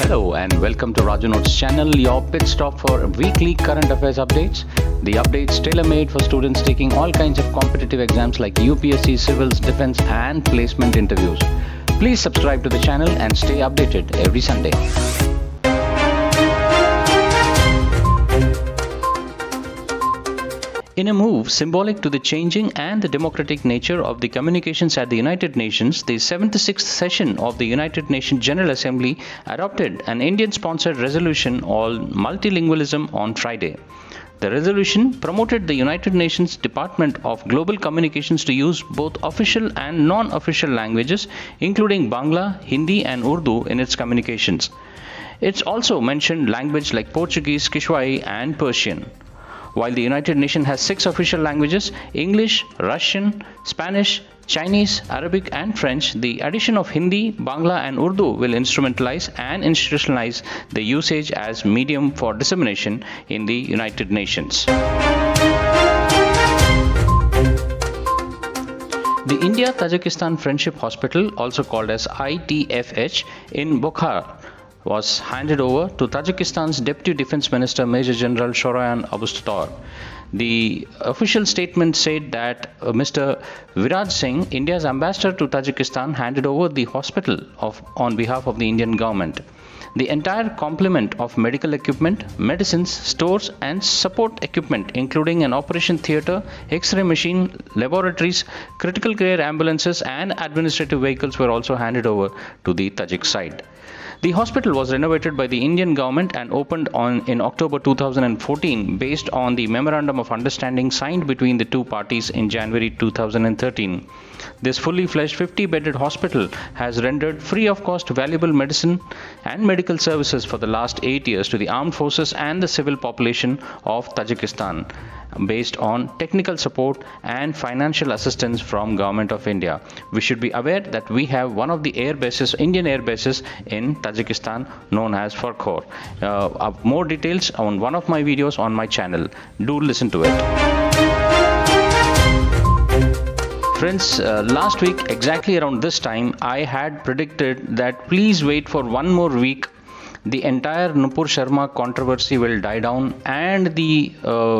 Hello and welcome to Raju Notes channel, your pit stop for weekly current affairs updates. The updates tailor-made for students taking all kinds of competitive exams like UPSC, civils, defense and placement interviews. Please subscribe to the channel and stay updated every Sunday. In a move symbolic to the changing and the democratic nature of the communications at the United Nations, the 76th session of the United Nations General Assembly adopted an Indian-sponsored resolution on multilingualism on Friday. The resolution promoted the United Nations Department of Global Communications to use both official and non-official languages, including Bangla, Hindi and Urdu in its communications. It's also mentioned language like Portuguese, Kiswahili and Persian. While the United Nations has 6 official languages, English, Russian, Spanish, Chinese, Arabic and French, the addition of Hindi, Bangla and Urdu will instrumentalize and institutionalize the usage as medium for dissemination in the United Nations. The India-Tajikistan Friendship Hospital, also called as ITFH, in Bukhara, was handed over to Tajikistan's Deputy Defense Minister Major General Shorayan Abustar. The official statement said that Mr. Viraj Singh, India's ambassador to Tajikistan, handed over the hospital on behalf of the Indian government. The entire complement of medical equipment, medicines, stores and support equipment, including an operation theatre, X-ray machine, laboratories, critical care ambulances and administrative vehicles were also handed over to the Tajik side. The hospital was renovated by the Indian government and opened in October 2014 based on the Memorandum of Understanding signed between the two parties in January 2013. This fully fledged 50-bedded hospital has rendered free of cost valuable medicine and medical services for the last 8 years to the armed forces and the civil population of Tajikistan, based on technical support and financial assistance from Government of India. We should be aware that we have one of the Indian air bases in Tajikistan known as Farkhor. More details on one of my videos on my channel. Do listen to it. Friends, last week exactly around this time I had predicted that please wait for one more week. The entire Nupur Sharma controversy will die down and the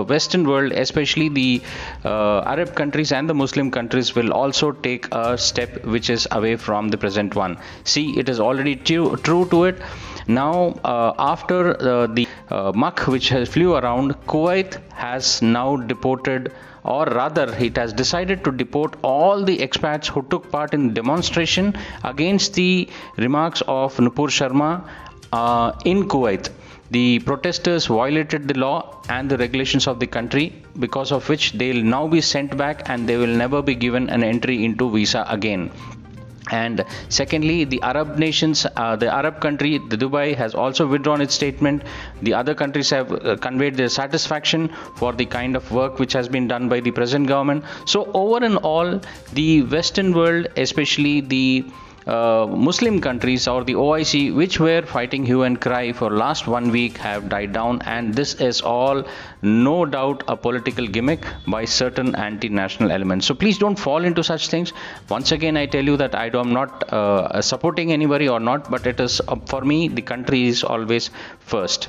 Western world, especially the Arab countries and the Muslim countries, will also take a step which is away from the present one. See, it is already true to it. Now, after the muck which has flew around, Kuwait has now deported, or rather it has decided to deport all the expats who took part in demonstration against the remarks of Nupur Sharma in Kuwait. The protesters violated the law and the regulations of the country, because of which they will now be sent back and they will never be given an entry into visa again. And secondly, the Arab nations, the Arab country, the Dubai, has also withdrawn its statement. The other countries have conveyed their satisfaction for the kind of work which has been done by the present government. So over and all, the Western world, especially the Muslim countries or the OIC, which were fighting hue and cry for last 1 week, have died down, and this is all no doubt a political gimmick by certain anti-national elements. So please don't fall into such things. Once again I tell you that I am not supporting anybody or not, but it is for me, the country is always first.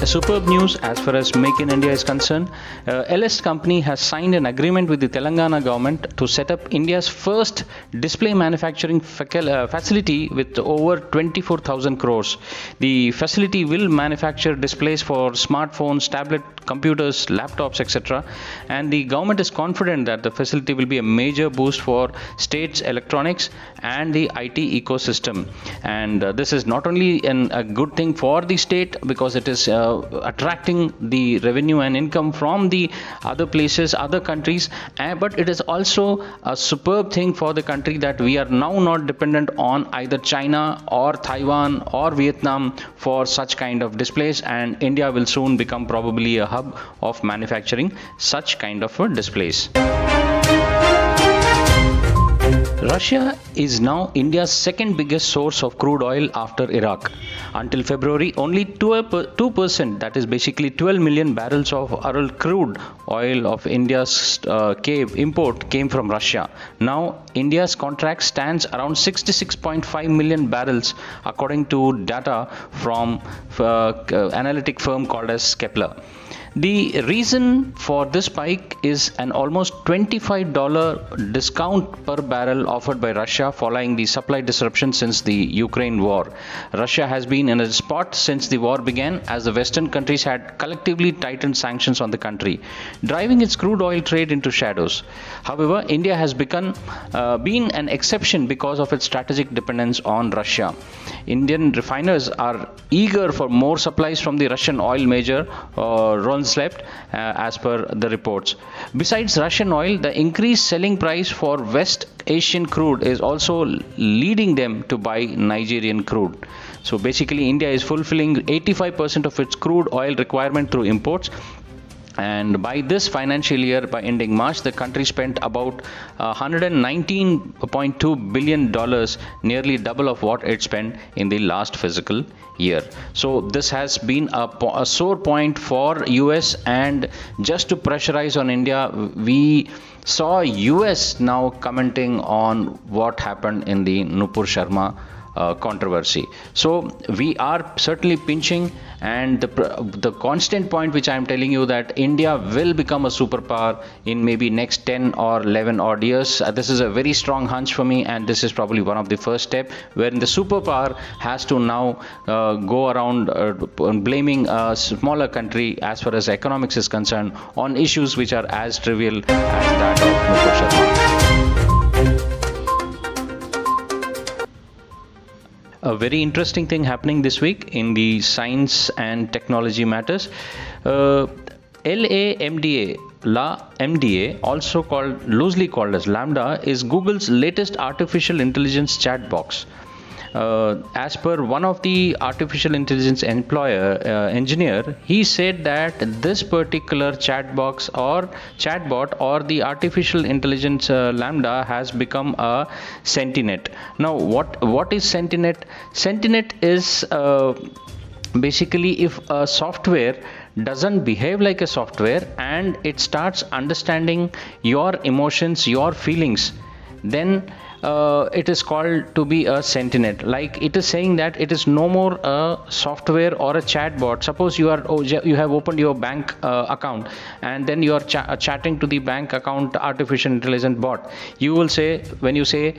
Superb news as far as Make in India is concerned. LS company has signed an agreement with the Telangana government to set up India's first display manufacturing facility with over 24,000 crores. The facility will manufacture displays for smartphones, tablet, computers, laptops, etc. And the government is confident that the facility will be a major boost for states' electronics and the IT ecosystem. And this is not only a good thing for the state, because it is attracting the revenue and income from the other places, other countries, but it is also a superb thing for the country that we are now not dependent on either China or Taiwan or Vietnam for such kind of displays, and India will soon become probably a hub of manufacturing such kind of displays. Russia is now India's second biggest source of crude oil after Iraq. Until February, only 2%, that is basically 12 million barrels of Ural crude oil of India's import came from Russia. Now, India's contract stands around 66.5 million barrels according to data from analytic firm called as Kepler. The reason for this spike is an almost $25 discount per barrel offered by Russia following the supply disruption since the Ukraine war. Russia has been in a spot since the war began, as the Western countries had collectively tightened sanctions on the country, driving its crude oil trade into shadows. However, India has been an exception because of its strategic dependence on Russia. Indian refiners are eager for more supplies from the Russian oil major Rosneft, as per the reports. Besides Russian oil, the increased selling price for West Asian crude is also leading them to buy Nigerian crude. So basically, India is fulfilling 85% of its crude oil requirement through imports. And by this financial year, by ending March, the country spent about $119.2 billion, nearly double of what it spent in the last fiscal year. So this has been a sore point for US, and just to pressurize on India, we saw US now commenting on what happened in the Nupur Sharma controversy. So we are certainly pinching, and the constant point which I am telling you, that India will become a superpower in maybe next 10 or 11 odd years. This is a very strong hunch for me, and this is probably one of the first step wherein the superpower has to now go around blaming a smaller country as far as economics is concerned on issues which are as trivial as that of Nupur Sharma. A very interesting thing happening this week in the science and technology matters. LaMDA, also loosely called as Lambda, is Google's latest artificial intelligence chat box. As per one of the artificial intelligence engineer, he said that this particular chatbot or the artificial intelligence Lambda has become a sentinet. Now, what is sentinet? Sentinet is basically if a software doesn't behave like a software and it starts understanding your emotions, your feelings, then it is called to be a sentinet. Like, it is saying that it is no more a software or a chatbot. Suppose you have opened your bank account, and then you are chatting to the bank account artificial intelligence bot. You will say, when you say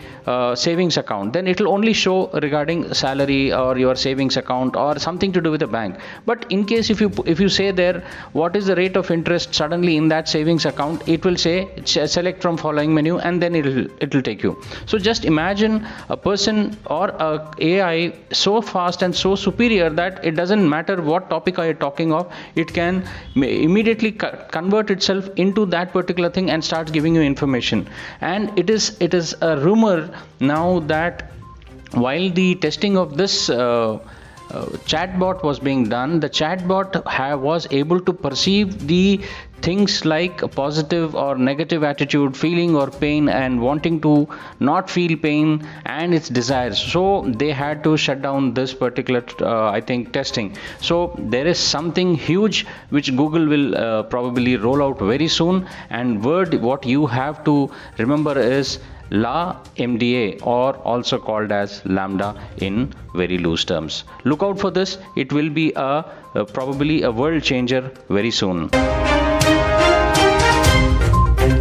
savings account, then it will only show regarding salary or your savings account or something to do with the bank. But in case if you say there what is the rate of interest suddenly in that savings account, it will say select from following menu, and then it will take you. So just imagine a person or a AI so fast and so superior that it doesn't matter what topic are you talking of, it can immediately convert itself into that particular thing and start giving you information. And it is a rumor now that while the testing of this chatbot was being done, the chatbot was able to perceive the things like a positive or negative attitude, feeling or pain, and wanting to not feel pain and its desires. So they had to shut down this particular testing. So there is something huge which Google will probably roll out very soon, and what you have to remember is LaMDA, or also called as Lambda in very loose terms. Look out for this. It will be probably a world changer very soon.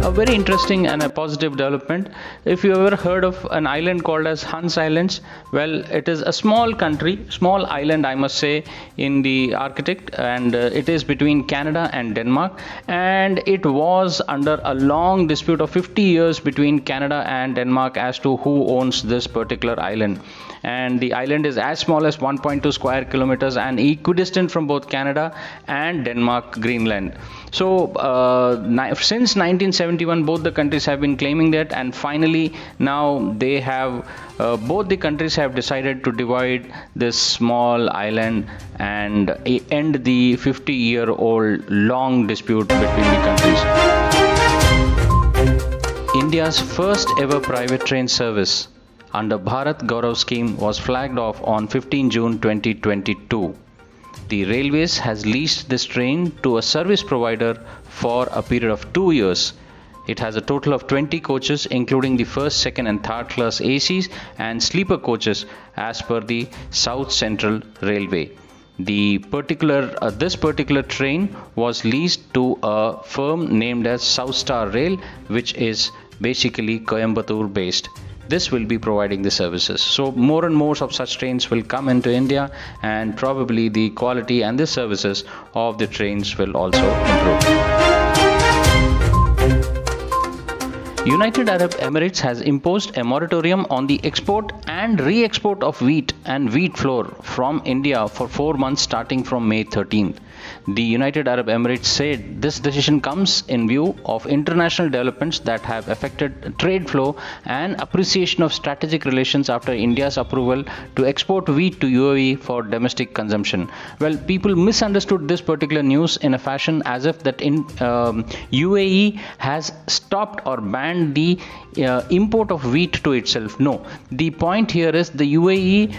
A very interesting and a positive development. If you ever heard of an island called as Hans Islands, well, it is a small island, I must say, in the Arctic, and it is between Canada and Denmark, and it was under a long dispute of 50 years between Canada and Denmark as to who owns this particular island. And the island is as small as 1.2 square kilometers and equidistant from both Canada and Denmark, Greenland. So since 1971, both the countries have been claiming that, and finally now they have both the countries have decided to divide this small island and end the 50-year-old long dispute between the countries. India's first ever private train service under Bharat Gaurav scheme was flagged off on 15 June 2022. The Railways has leased this train to a service provider for a period of 2 years. It has a total of 20 coaches, including the first, second, and third class ACs and sleeper coaches, as per the South Central Railway. This particular train was leased to a firm named as South Star Rail, which is basically Coimbatore based. This will be providing the services. So more and more of such trains will come into India, and probably the quality and the services of the trains will also improve. United Arab Emirates has imposed a moratorium on the export and re-export of wheat and wheat flour from India for 4 months starting from May 13th. The United Arab Emirates said this decision comes in view of international developments that have affected trade flow and appreciation of strategic relations after India's approval to export wheat to UAE for domestic consumption. Well, people misunderstood this particular news in a fashion as if that UAE has stopped or banned the import of wheat to itself. No, the point here is the UAE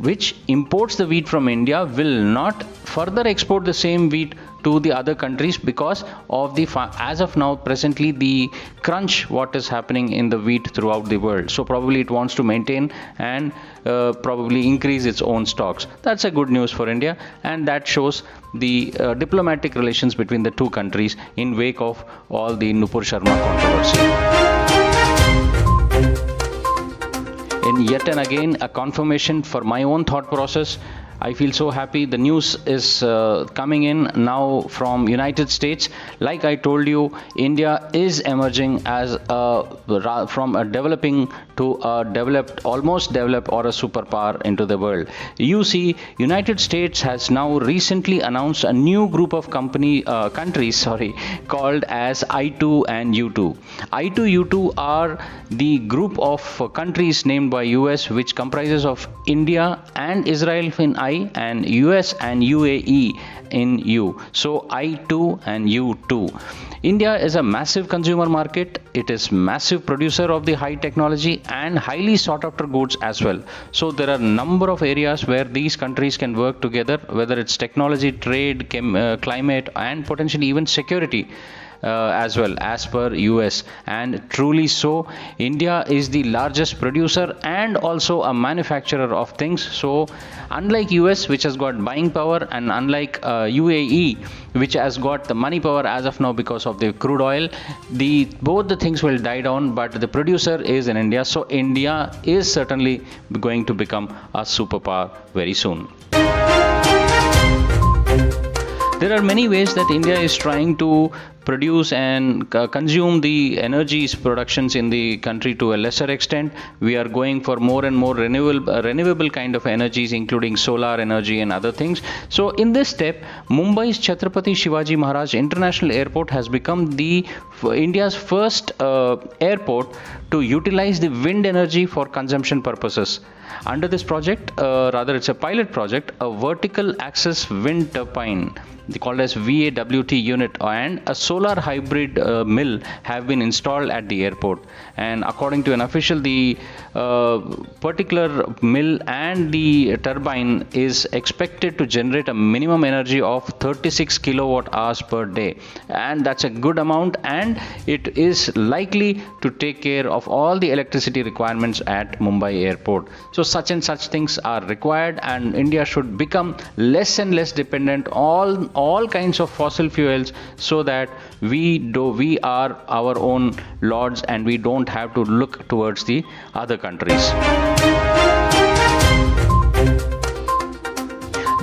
which imports the wheat from India will not further export the same wheat to the other countries because of the as of now presently the crunch what is happening in the wheat throughout the world. So probably it wants to maintain and probably increase its own stocks. That's a good news for India, and that shows the diplomatic relations between the two countries in wake of all the Nupur Sharma controversy. And yet and again a confirmation for my own thought process. I feel so happy. The news is coming in now from United States. Like I told you, India is emerging as from a developing to a developed, almost developed, or a superpower into the world. You see, United States has now recently announced a new group of countries called as I2 and U2. I2 U2 are the group of countries named by US, which comprises of India and Israel in I and US and UAE in U. So I2 and U2. India is a massive consumer market. It is massive producer of the high technology and highly sought after goods as well. So there are a number of areas where these countries can work together, whether it's technology, trade, climate, and potentially even security. As well as per US, and truly so, India is the largest producer and also a manufacturer of things. So unlike US, which has got buying power, and unlike UAE, which has got the money power as of now because of the crude oil, both the things will die down, but the producer is in India. So India is certainly going to become a superpower very soon. There are many ways that India is trying to produce and consume the energy productions in the country to a lesser extent. We are going for more and more renewable kind of energies, including solar energy and other things. So in this step, Mumbai's Chhatrapati Shivaji Maharaj International Airport has become India's first airport to utilize the wind energy for consumption purposes. Under this project, it's a pilot project, a vertical axis wind turbine called as VAWT unit and a solar hybrid mill have been installed at the airport. And according to an official, the particular mill and the turbine is expected to generate a minimum energy of 36 kilowatt hours per day, and that's a good amount, and it is likely to take care of all the electricity requirements at Mumbai airport. So such and such things are required, and India should become less and less dependent on all kinds of fossil fuels, so that we are our own lords and we don't have to look towards the other countries.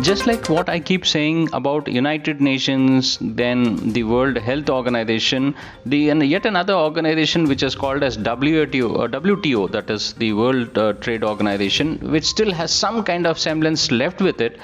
Just like what I keep saying about United Nations, then the World Health Organization, and yet another organization which is called as WTO, that is the World Trade Organization, which still has some kind of semblance left with it.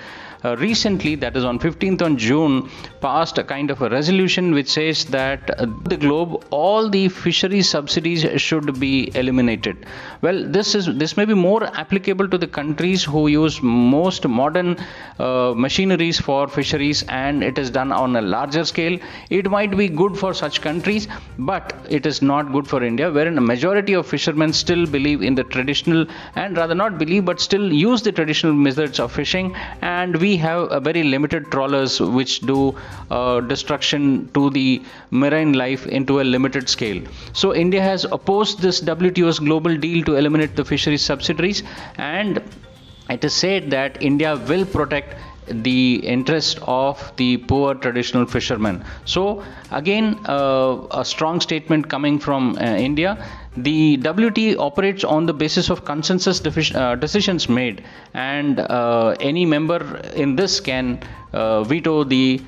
recently, that is on 15th on June, passed a kind of a resolution which says that the globe, all the fisheries subsidies should be eliminated. Well, this may be more applicable to the countries who use most modern machineries for fisheries, and it is done on a larger scale. It might be good for such countries, but it is not good for India, wherein a majority of fishermen still believe in the traditional, and rather not believe but still use the traditional methods of fishing, and we have a very limited trawlers which do destruction to the marine life into a limited scale. So India has opposed this WTO's global deal to eliminate the fisheries subsidies, and it is said that India will protect the interest of the poor traditional fishermen. So again, a strong statement coming from India. The WTO operates on the basis of consensus decisions made, and any member in this can veto the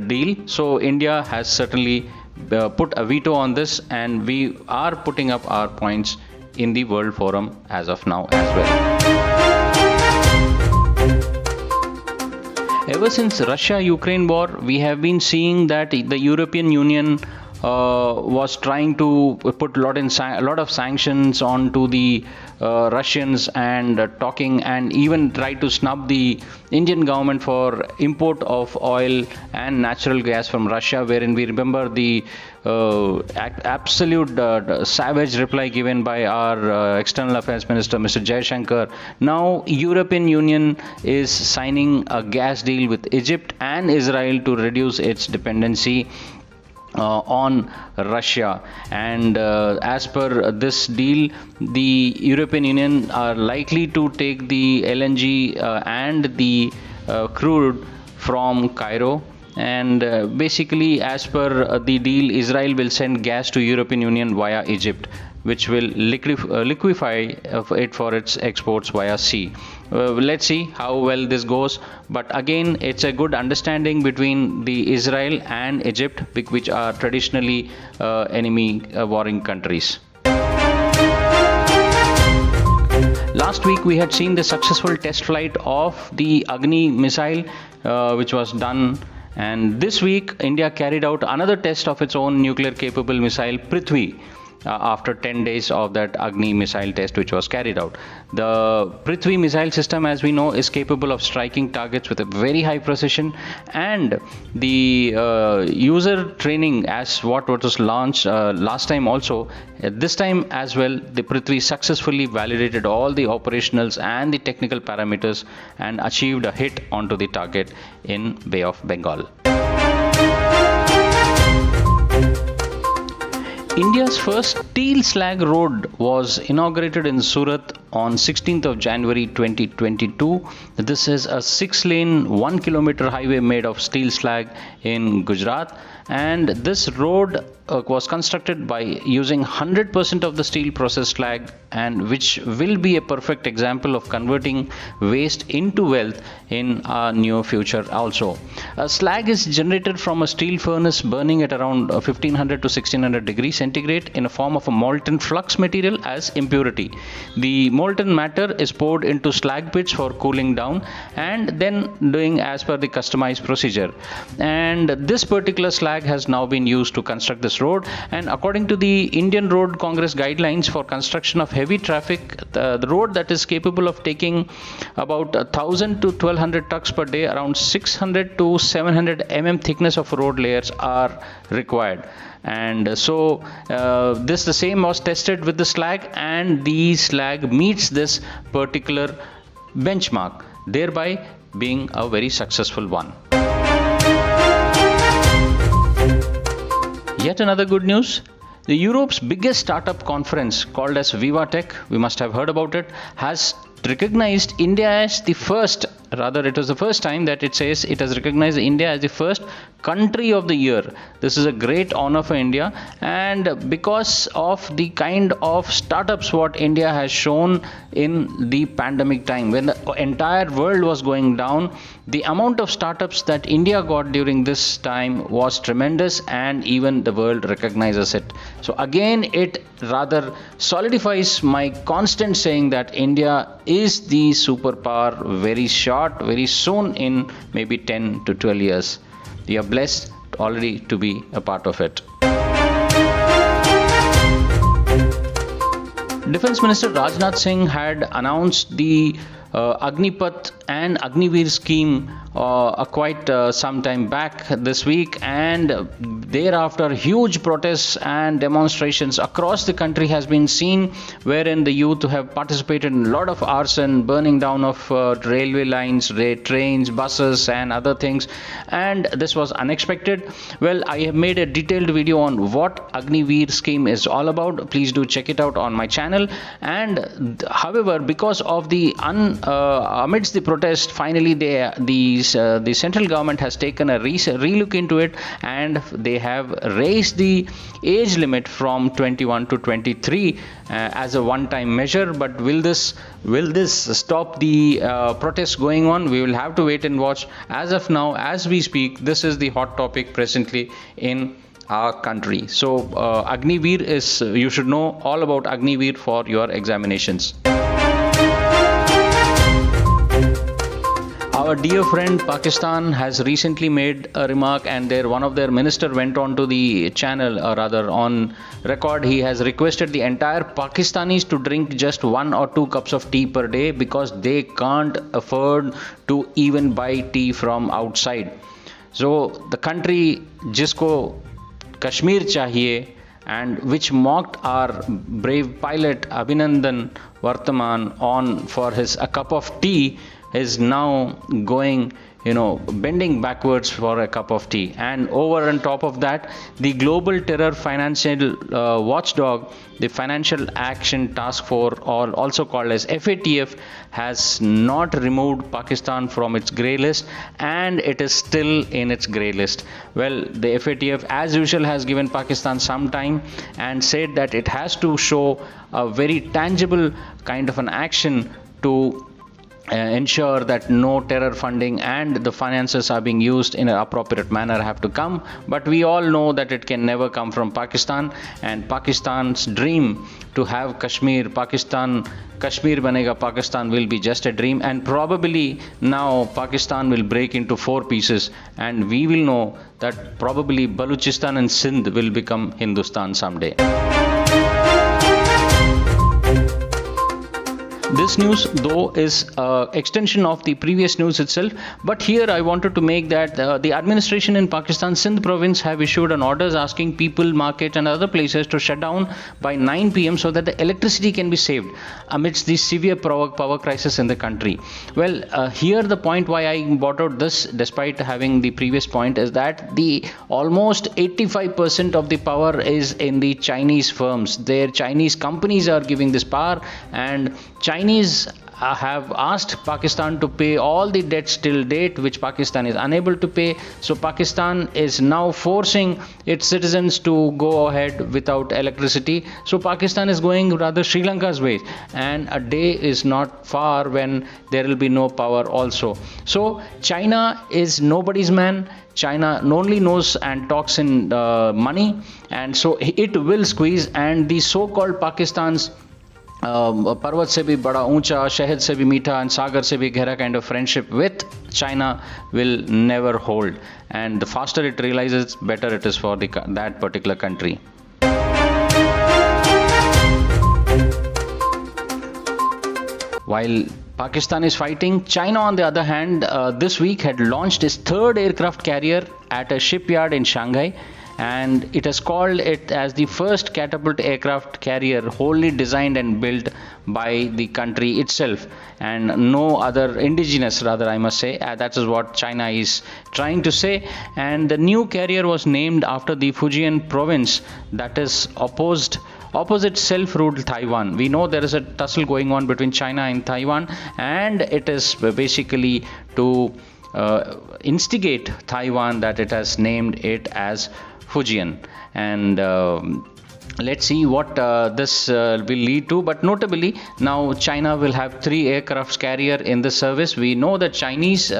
deal. So India has certainly put a veto on this, and we are putting up our points in the World Forum as of now as well. Ever since Russia-Ukraine war, we have been seeing that the European Union was trying to put a lot of sanctions onto the Russians, and talking and even try to snub the Indian government for import of oil and natural gas from Russia, wherein we remember the absolute savage reply given by our External Affairs Minister, Mr. Jaishankar. Now, European Union is signing a gas deal with Egypt and Israel to reduce its dependency on Russia, and as per this deal, the European Union are likely to take the LNG and the crude from Cairo, and basically as per the deal, Israel will send gas to European Union via Egypt, which will liquefy it for its exports via sea. Let's see how well this goes, but again, it's a good understanding between the Israel and Egypt, which are traditionally enemy warring countries. Last week we had seen the successful test flight of the Agni missile, which was done, and this week India carried out another test of its own nuclear capable missile Prithvi, after 10 days of that Agni missile test which was carried out. The Prithvi missile system, as we know, is capable of striking targets with a very high precision, and the user training, as what was launched last time also, this time as well, the Prithvi successfully validated all the operationals and the technical parameters and achieved a hit onto the target in Bay of Bengal. India's first steel slag road was inaugurated in Surat on 16th of January 2022. This is a 6-lane, 1 kilometer highway made of steel slag in Gujarat, and this road was constructed by using 100% of the steel processed slag, and which will be a perfect example of converting waste into wealth in our near future also. Slag is generated from a steel furnace burning at around 1500 to 1600 degrees centigrade in a form of a molten flux material as impurity. The molten matter is poured into slag pits for cooling down, and then doing as per the customized procedure. And this particular slag has now been used to construct this road, and according to the Indian Road Congress guidelines for construction of heavy traffic, the road that is capable of taking about 1000 to 1200 trucks per day, around 600 to 700 mm thickness of road layers are required. And so the same was tested with the slag, and the slag meets this particular benchmark, thereby being a very successful one. Yet another good news. The Europe's biggest startup conference, called as Viva Tech, we must have heard about it, has recognized India as the first, rather it was the first time that it says it has recognized India as the first country of the year. This is a great honor for India, and because of the kind of startups what India has shown in the pandemic time, when the entire world was going down, the amount of startups that India got during this time was tremendous, and even the world recognizes it. So again, it rather solidifies my constant saying that India is the superpower very short start very soon in maybe 10 to 12 years. We are blessed already to be a part of it. Defense Minister Rajnath Singh had announced the Agnipath and Agniveer scheme quite some time back this week, and thereafter huge protests and demonstrations across the country has been seen, wherein the youth have participated in a lot of arson, burning down of railway lines, trains, buses and other things, and this was unexpected. Well, I have made a detailed video on what Agniveer scheme is all about. Please do check it out on my channel. And however, because of the amidst the protest, finally the central government has taken a relook into it, and they have raised the age limit from 21 to 23 as a one-time measure. But will this stop the protests going on? We will have to wait and watch. As of now, as we speak, this is the hot topic presently in our country. So Agniveer is, you should know all about Agniveer for your examinations. Our dear friend Pakistan has recently made a remark, and one of their minister went on to the channel, or rather on record, he has requested the entire Pakistanis to drink just 1 or 2 cups of tea per day because they can't afford to even buy tea from outside. So the country jisko Kashmir chahiye, and which mocked our brave pilot Abhinandan Vartaman on for his a cup of tea, is now going, bending backwards for a cup of tea. And over and top of that, the global terror financial watchdog, the Financial Action Task Force, or also called as FATF, has not removed Pakistan from its grey list, and it is still in its grey list. Well, the FATF as usual has given Pakistan some time and said that it has to show a very tangible kind of an action to ensure that no terror funding and the finances are being used in an appropriate manner have to come. But we all know that it can never come from Pakistan, and Pakistan's dream to have Kashmir banega Pakistan will be just a dream, and probably now Pakistan will break into 4 pieces, and we will know that probably Baluchistan and Sindh will become Hindustan someday. This news, though, is an extension of the previous news itself, but here I wanted to make that the administration in Pakistan, Sindh province, have issued an orders asking people, market and other places to shut down by 9 p.m. so that the electricity can be saved amidst the severe power crisis in the country. Well, here the point why I brought out this, despite having the previous point, is that the almost 85% of the power is in the Chinese firms. Their Chinese companies are giving this power, and Chinese have asked Pakistan to pay all the debts till date, which Pakistan is unable to pay. So Pakistan is now forcing its citizens to go ahead without electricity. So Pakistan is going rather Sri Lanka's way, and a day is not far when there will be no power also. So China is nobody's man. China only knows and talks in money, and so it will squeeze. And the so-called Pakistan's पर्वत से भी बड़ा ऊंचा, शहद से भी मीठा and सागर से भी गहरा kind of friendship with China will never hold, and the faster it realizes, better it is for that particular country. While Pakistan is fighting, China on the other hand this week had launched its 3rd aircraft carrier at a shipyard in Shanghai, and it has called it as the first catapult aircraft carrier wholly designed and built by the country itself, and no other indigenous, rather I must say, that is what China is trying to say. And the new carrier was named after the Fujian province that is opposite self-ruled Taiwan. We know there is a tussle going on between China and Taiwan, and it is basically to instigate Taiwan that it has named it as Fujian. And let's see what this will lead to. But notably, now China will have 3 aircraft carrier in the service. We know that Chinese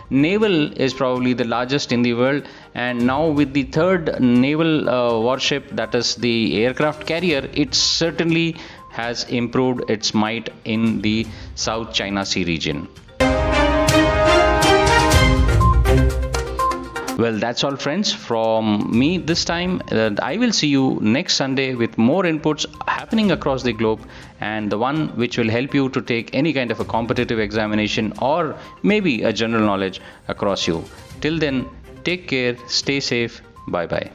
naval is probably the largest in the world, and now with the 3rd naval warship, that is the aircraft carrier, it certainly has improved its might in the South China Sea region. Well, that's all, friends, from me this time. I will see you next Sunday with more inputs happening across the globe, and the one which will help you to take any kind of a competitive examination or maybe a general knowledge across you. Till then, take care, stay safe, bye bye.